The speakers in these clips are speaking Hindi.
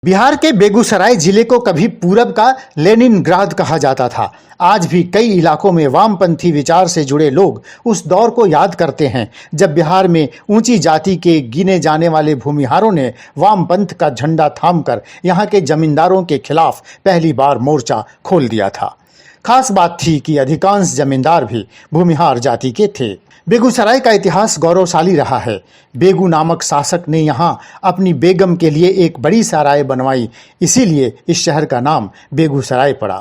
बिहार के बेगूसराय जिले को कभी पूरब का लेनिनग्राद कहा जाता था। आज भी कई इलाकों में वामपंथी विचार से जुड़े लोग उस दौर को याद करते हैं जब बिहार में ऊंची जाति के गिने जाने वाले भूमिहारों ने वामपंथ का झंडा थामकर यहां के जमींदारों के खिलाफ पहली बार मोर्चा खोल दिया था। खास बात थी कि अधिकांश जमींदार भी भूमिहार जाति के थे। बेगूसराय का इतिहास गौरवशाली रहा है। बेगू नामक शासक ने यहाँ अपनी बेगम के लिए एक बड़ी सराय बनवाई, इसीलिए इस शहर का नाम बेगूसराय पड़ा।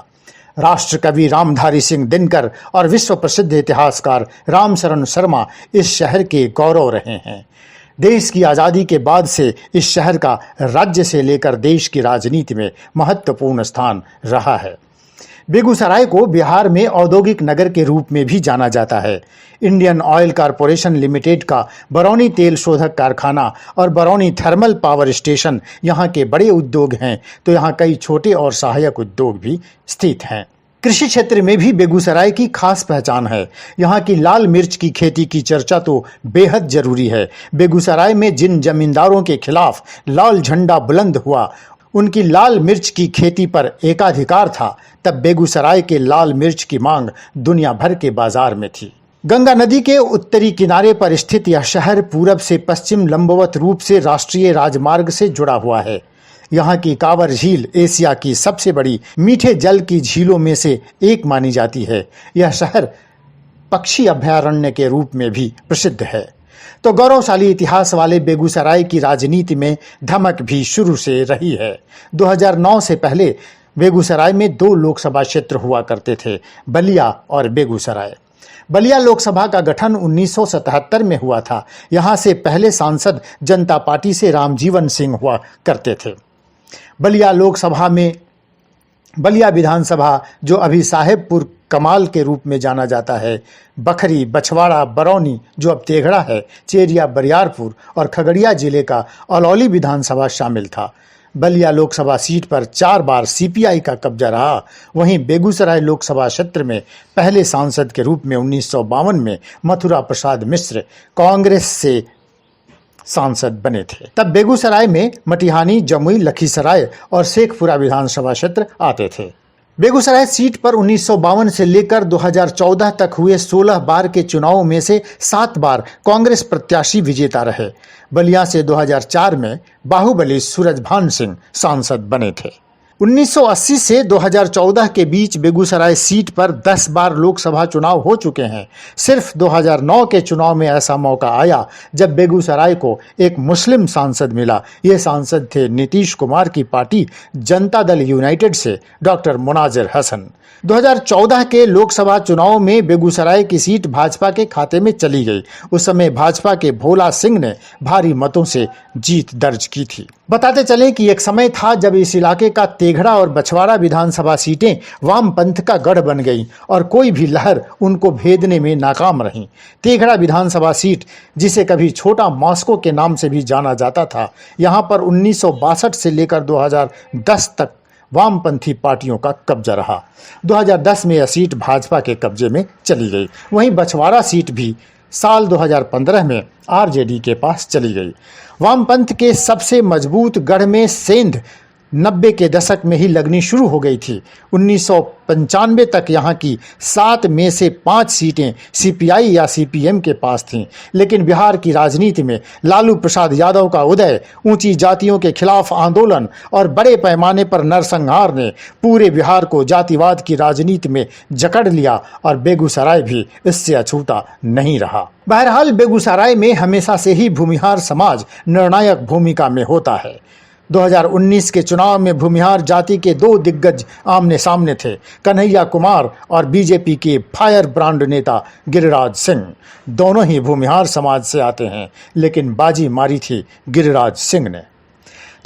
राष्ट्र कवि रामधारी सिंह दिनकर और विश्व प्रसिद्ध इतिहासकार रामशरण शर्मा इस शहर के गौरव रहे हैं। देश की आज़ादी के बाद से इस शहर का राज्य से लेकर देश की राजनीति में महत्वपूर्ण स्थान रहा है। बेगूसराय को बिहार में औद्योगिक नगर के रूप में भी जाना जाता है। इंडियन ऑयल कॉरपोरेशन लिमिटेड का बरौनी तेल शोधक कारखाना और बरौनी थर्मल पावर स्टेशन यहाँ के बड़े उद्योग हैं, तो यहाँ कई छोटे और सहायक उद्योग भी स्थित हैं। कृषि क्षेत्र में भी बेगूसराय की खास पहचान है। यहाँ की लाल मिर्च की खेती की चर्चा तो बेहद जरूरी है। बेगूसराय में जिन जमींदारों के खिलाफ लाल झंडा बुलंद हुआ, उनकी लाल मिर्च की खेती पर एकाधिकार था। तब बेगूसराय के लाल मिर्च की मांग दुनिया भर के बाजार में थी। गंगा नदी के उत्तरी किनारे पर स्थित यह शहर पूरब से पश्चिम लंबवत रूप से राष्ट्रीय राजमार्ग से जुड़ा हुआ है। यहाँ की कांवर झील एशिया की सबसे बड़ी मीठे जल की झीलों में से एक मानी जाती है। यह शहर पक्षी अभयारण्य के रूप में भी प्रसिद्ध है। तो गौरवशाली इतिहास वाले बेगूसराय की राजनीति में धमक भी शुरू से रही है। 2009 से पहले बेगूसराय में 2 लोकसभा क्षेत्र हुआ करते थे, बलिया और बेगूसराय। बलिया लोकसभा का गठन 1977 में हुआ था। यहाँ से पहले सांसद जनता पार्टी से रामजीवन सिंह हुआ करते थे। बलिया विधानसभा, जो अभी साहेबपुर कमाल के रूप में जाना जाता है, बखरी, बछवाड़ा, बरौनी जो अब तेघड़ा है, चेरिया, बरियारपुर और खगड़िया जिले का अलौली विधानसभा शामिल था। बलिया लोकसभा सीट पर 4 बार सीपीआई का कब्जा रहा। वहीं बेगूसराय लोकसभा क्षेत्र में पहले सांसद के रूप में 1952 में मथुरा प्रसाद मिश्र कांग्रेस से सांसद बने थे। तब बेगूसराय में मटिहानी, जमुई, लखीसराय और शेखपुरा विधानसभा क्षेत्र आते थे। बेगूसराय सीट पर 1952 से लेकर 2014 तक हुए 16 बार के चुनावों में से 7 बार कांग्रेस प्रत्याशी विजेता रहे। बलिया से 2004 में बाहुबली सूरजभान सिंह सांसद बने थे। 1980 से 2014 के बीच बेगूसराय सीट पर 10 बार लोकसभा चुनाव हो चुके हैं। सिर्फ 2009 के चुनाव में ऐसा मौका आया जब बेगूसराय को एक मुस्लिम सांसद मिला। ये सांसद थे नीतीश कुमार की पार्टी जनता दल यूनाइटेड से डॉक्टर मुनाजिर हसन। 2014 के लोकसभा चुनाव में बेगूसराय की सीट भाजपा के खाते में चली गई। उस समय भाजपा के भोला सिंह ने भारी मतों से जीत दर्ज की थी। बताते चलें कि एक समय था जब इस इलाके का तेघड़ा और बछवाड़ा विधानसभा सीटें वामपंथ का गढ़ बन गईं और कोई भी लहर उनको भेदने में नाकाम रही। तेघड़ा विधानसभा सीट, जिसे कभी छोटा मॉस्को के नाम से भी जाना जाता था, यहाँ पर 1962 से लेकर 2010 तक वामपंथी पार्टियों का कब्जा रहा। 2010 में यह सीट भाजपा के कब्जे में चली गई। वहीं बछवाड़ा सीट भी साल 2015 में आरजेडी के पास चली गई। वामपंथ के सबसे मजबूत गढ़ में सेंध 90 के दशक में ही लगनी शुरू हो गई थी। 1995 तक यहाँ की 7 में से 5 सीटें सीपीआई या सीपीएम के पास थीं। लेकिन बिहार की राजनीति में लालू प्रसाद यादव का उदय, ऊंची जातियों के खिलाफ आंदोलन और बड़े पैमाने पर नरसंहार ने पूरे बिहार को जातिवाद की राजनीति में जकड़ लिया और बेगूसराय भी इससे अछूता नहीं रहा। बहरहाल बेगूसराय में हमेशा से ही भूमिहार समाज निर्णायक भूमिका में होता है। 2019 के चुनाव में भूमिहार जाति के 2 दिग्गज आमने सामने थे, कन्हैया कुमार और बीजेपी के फायर ब्रांड नेता गिरिराज सिंह। दोनों ही भूमिहार समाज से आते हैं, लेकिन बाजी मारी थी गिरिराज सिंह ने।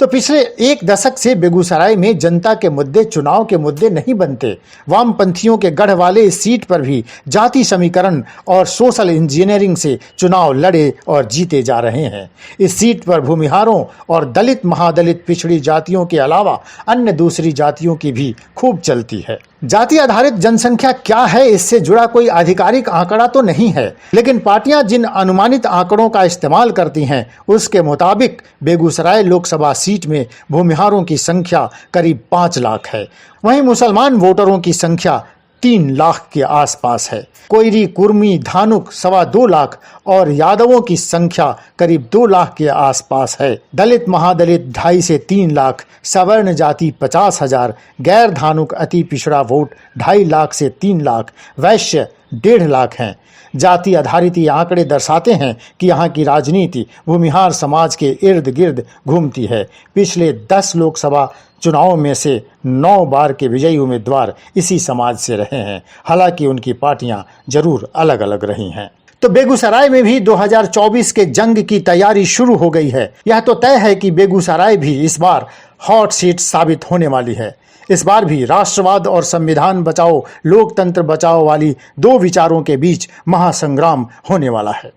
तो पिछले 1 दशक से बेगूसराय में जनता के मुद्दे चुनाव के मुद्दे नहीं बनते। वामपंथियों के गढ़ वाले इस सीट पर भी जाति समीकरण और सोशल इंजीनियरिंग से चुनाव लड़े और जीते जा रहे हैं। इस सीट पर भूमिहारों और दलित, महादलित, पिछड़ी जातियों के अलावा अन्य दूसरी जातियों की भी खूब चलती है। जाति आधारित जनसंख्या क्या है, इससे जुड़ा कोई आधिकारिक आंकड़ा तो नहीं है, लेकिन पार्टियां जिन अनुमानित आंकड़ों का इस्तेमाल करती हैं उसके मुताबिक बेगूसराय लोकसभा सीट में भूमिहारों की संख्या करीब 5 लाख है। वहीं मुसलमान वोटरों की संख्या 3 लाख के आसपास है। कोयरी, कुर्मी, धानुक 2.25 लाख और यादवों की संख्या करीब 2 लाख के आसपास है। दलित महादलित 2.5 से 3 लाख, सवर्ण जाति 50,000, गैर धानुक अति पिछड़ा वोट 2.5 लाख से 3 लाख, वैश्य 1.5 लाख हैं। जाति आधारित ये आंकड़े दर्शाते हैं कि यहाँ की राजनीति भूमिहार समाज के इर्द गिर्द घूमती है। पिछले 10 लोकसभा चुनाव में से 9 बार के विजयी उम्मीदवार इसी समाज से रहे हैं। हालांकि उनकी पार्टियां जरूर अलग अलग रही हैं। तो बेगूसराय में भी 2024 के जंग की तैयारी शुरू हो गई है। यह तो तय है कि बेगूसराय भी इस बार हॉट सीट साबित होने वाली है। इस बार भी राष्ट्रवाद और संविधान बचाओ, लोकतंत्र बचाओ वाली 2 विचारों के बीच महासंग्राम होने वाला है।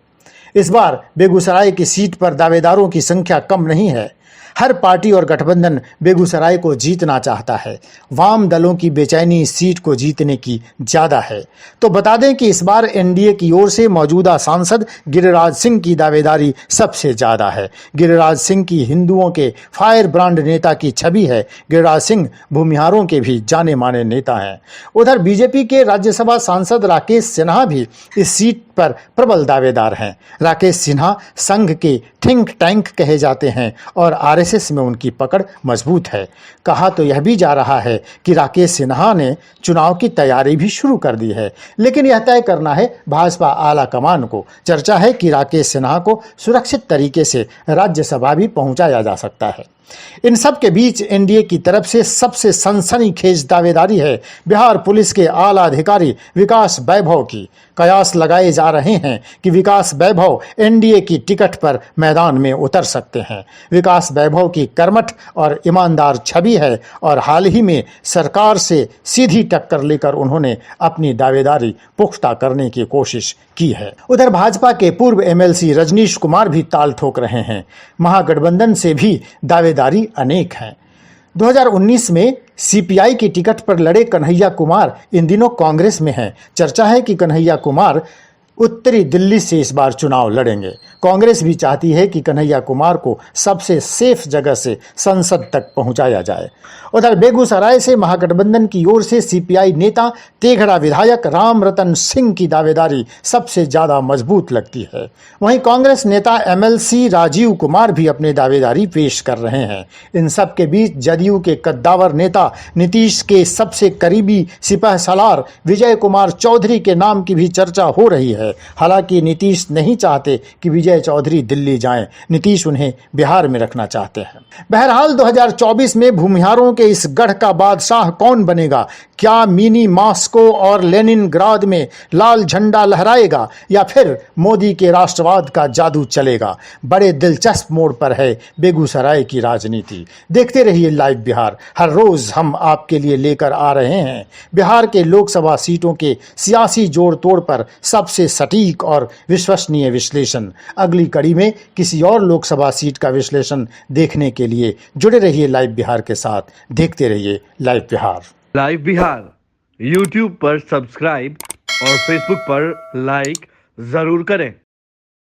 इस बार बेगूसराय की सीट पर दावेदारों की संख्या कम नहीं है। हर पार्टी और गठबंधन बेगूसराय को जीतना चाहता है। वाम दलों की बेचैनी इस सीट को जीतने की ज़्यादा है। तो बता दें कि इस बार एनडीए की ओर से मौजूदा सांसद गिरिराज सिंह की दावेदारी सबसे ज़्यादा है। गिरिराज सिंह की हिंदुओं के फायर ब्रांड नेता की छवि है। गिरिराज सिंह भूमिहारों के भी जाने माने नेता हैं। उधर बीजेपी के राज्यसभा सांसद राकेश सिन्हा भी इस सीट पर प्रबल दावेदार हैं। राकेश सिन्हा संघ के थिंक टैंक कहे जाते हैं और आरएसएस में उनकी पकड़ मजबूत है। कहा तो यह भी जा रहा है कि राकेश सिन्हा ने चुनाव की तैयारी भी शुरू कर दी है, लेकिन यह तय करना है भाजपा आला कमान को। चर्चा है कि राकेश सिन्हा को सुरक्षित तरीके से राज्यसभा भी पहुंचाया जा सकता है। इन सब के बीच एनडीए की तरफ से सबसे सनसनीखेज दावेदारी है बिहार पुलिस के आला अधिकारी विकास वैभव की। कयास लगाए जा रहे हैं कि विकास वैभव एनडीए की टिकट पर मैदान में उतर सकते हैं। विकास वैभव की कर्मठ और ईमानदार छवि है और हाल ही में सरकार से सीधी टक्कर लेकर उन्होंने अपनी दावेदारी पुख्ता करने की कोशिश की है। उधर भाजपा के पूर्व एमएलसी रजनीश कुमार भी ताल ठोक रहे हैं। महागठबंधन से भी दावेदारी अनेक हैं। 2019 में सीपीआई की टिकट पर लड़े कन्हैया कुमार इन दिनों कांग्रेस में हैं। चर्चा है कि कन्हैया कुमार उत्तरी दिल्ली से इस बार चुनाव लड़ेंगे। कांग्रेस भी चाहती है कि कन्हैया कुमार को सबसे सेफ जगह से संसद तक पहुंचाया जाए। उधर बेगूसराय से महागठबंधन की ओर से सीपीआई नेता तेघड़ा विधायक राम रतन सिंह की दावेदारी सबसे ज़्यादा मजबूत लगती है। वहीं कांग्रेस नेता एमएलसी राजीव कुमार भी अपनी दावेदारी पेश कर रहे हैं। इन सब के बीच जदयू के कद्दावर नेता नीतीश के सबसे करीबी सिपहसालार विजय कुमार चौधरी के नाम की भी चर्चा हो रही है। हालांकि नीतीश नहीं चाहते कि विजय चौधरी दिल्ली जाएं। नीतीश उन्हें बिहार में रखना चाहते हैं। बहरहाल 2024 में भूमिहारों के इस गढ़ का बादशाह कौन बनेगा? क्या मिनी मॉस्को और लेनिनग्राद में लाल झंडा लहराएगा या फिर मोदी के राष्ट्रवाद का जादू चलेगा? बड़े दिलचस्प मोड़ पर है बेगूसराय की राजनीति। देखते रहिए लाइव बिहार। हर रोज हम आपके लिए लेकर आ रहे हैं बिहार के लोकसभा सीटों के सियासी जोड़ तोड़ पर सबसे सटीक और विश्वसनीय विश्लेषण। अगली कड़ी में किसी और लोकसभा सीट का विश्लेषण देखने के लिए जुड़े रहिए लाइव बिहार के साथ। देखते रहिए live Bihar. Live Bihar YouTube पर सब्सक्राइब और फेसबुक पर लाइक जरूर करें।